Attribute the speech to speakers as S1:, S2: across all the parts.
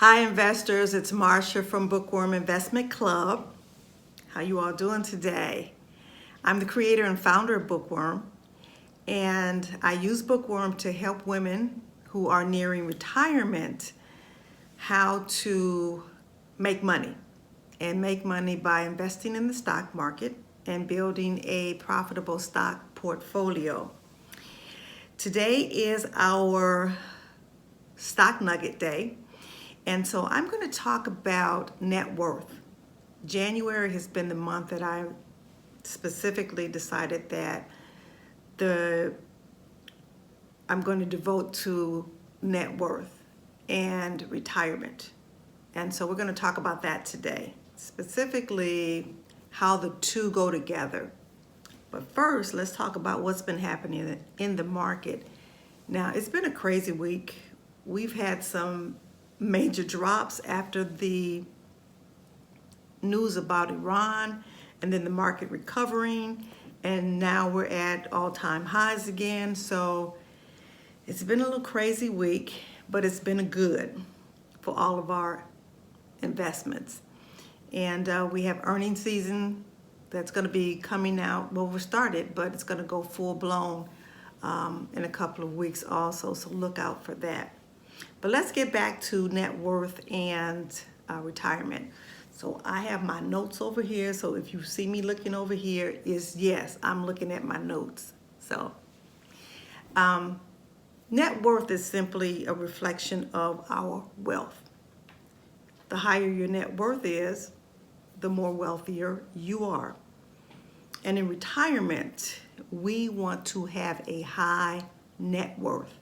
S1: Hi investors, it's Marcia from Bookworm Investment Club. How you all doing today? I'm the creator and founder of Bookworm, and I use Bookworm to help women who are nearing retirement how to make money and make money by investing in the stock market and building a profitable stock portfolio. Today is our stock nugget day. And so I'm going to talk about net worth. January has been the month that I specifically decided that I'm going to devote to net worth and retirement. And so we're going to talk about that today, specifically how the two go together. But first, let's talk about what's been happening in the market. Now, it's been a crazy week. We've had some major drops after the news about Iran, and then the market recovering, and now we're at all-time highs again. So it's been a little crazy week, but it's been good for all of our investments. And we have earnings season that's going to be coming out. Well, we're started, but it's going to go full-blown in a couple of weeks also, so look out for that. But let's get back to net worth and retirement. So I have my notes over here. So if you see me looking over here, yes, I'm looking at my notes. So net worth is simply a reflection of our wealth. The higher your net worth is, the more wealthier you are. And in retirement, we want to have a high net worth.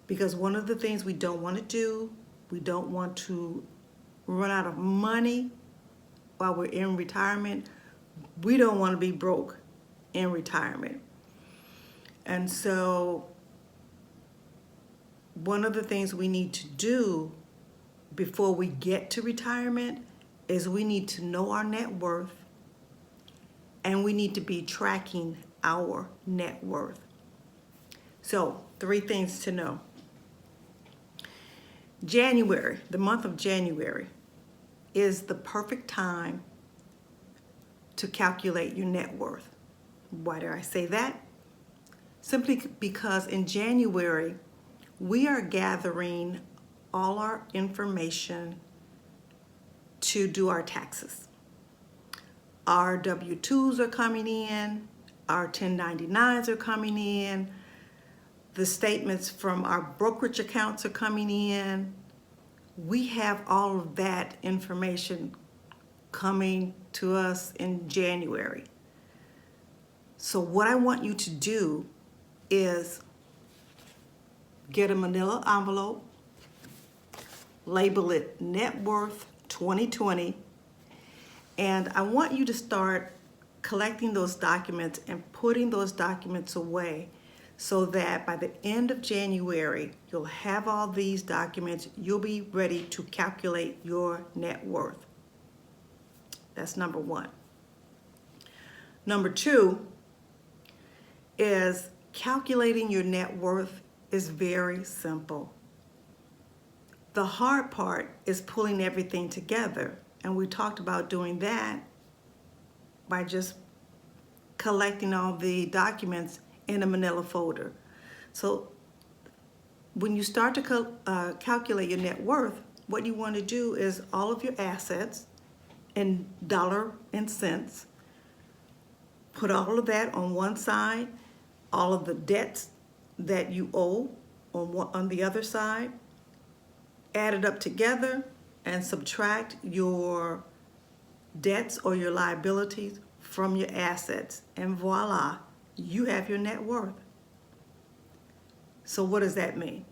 S1: Because one of the things we don't want to do, we don't want to run out of money while we're in retirement. We don't want to be broke in retirement. And so one of the things we need to do before we get to retirement is we need to know our net worth, and we need to be tracking our net worth. So 3 things to know. January, the month of January, is the perfect time to calculate your net worth. Why do I say that? Simply because in January, we are gathering all our information to do our taxes. Our W-2s are coming in, our 1099s are coming in, the statements from our brokerage accounts are coming in. We have all of that information coming to us in January. So what I want you to do is get a manila envelope, label it Net Worth 2020, and I want you to start collecting those documents and putting those documents away, so that by the end of January, you'll have all these documents. You'll be ready to calculate your net worth. That's number 1. Number 2 is calculating your net worth is very simple. The hard part is pulling everything together. And we talked about doing that by just collecting all the documents in a manila folder. So when you start to calculate your net worth, what you want to do is all of your assets in dollar and cents, put all of that on one side, all of the debts that you owe on the other side, add it up together and subtract your debts or your liabilities from your assets, and voila, you have your net worth. So what does that mean?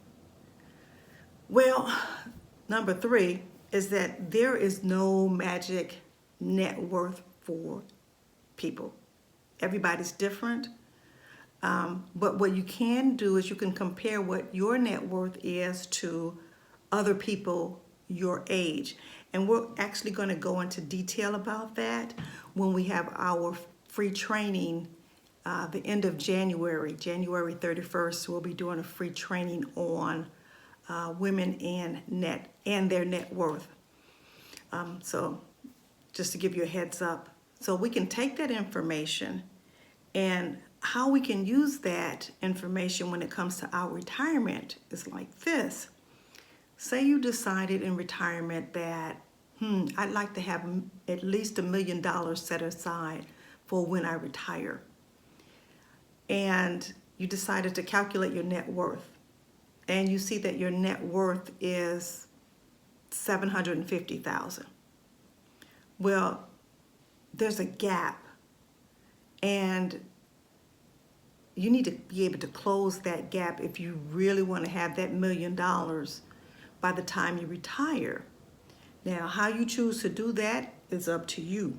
S1: Well, number 3 is that there is no magic net worth for people. Everybody's different. But what you can do is you can compare what your net worth is to other people your age. And we're actually going to go into detail about that when we have our free training the end of January, January 31st. We'll be doing a free training on women and their net worth. So just to give you a heads up. So we can take that information, and how we can use that information when it comes to our retirement is like this. Say you decided in retirement that, I'd like to have at least $1 million set aside for when I retire. And you decided to calculate your net worth. And you see that your net worth is $750,000. Well, there's a gap, and you need to be able to close that gap if you really want to have that $1 million by the time you retire. Now, how you choose to do that is up to you.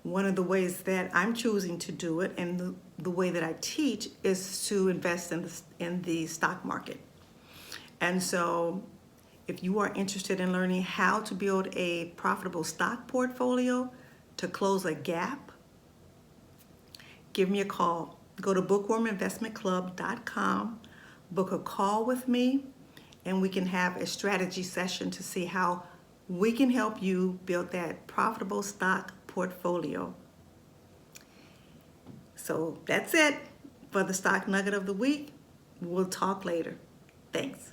S1: One of the ways that I'm choosing to do it, and the way that I teach, is to invest in the stock market. And so if you are interested in learning how to build a profitable stock portfolio to close a gap, give me a call. Go to bookworminvestmentclub.com, book a call with me, and we can have a strategy session to see how we can help you build that profitable stock portfolio. So that's it for the stock nugget of the week. We'll talk later. Thanks.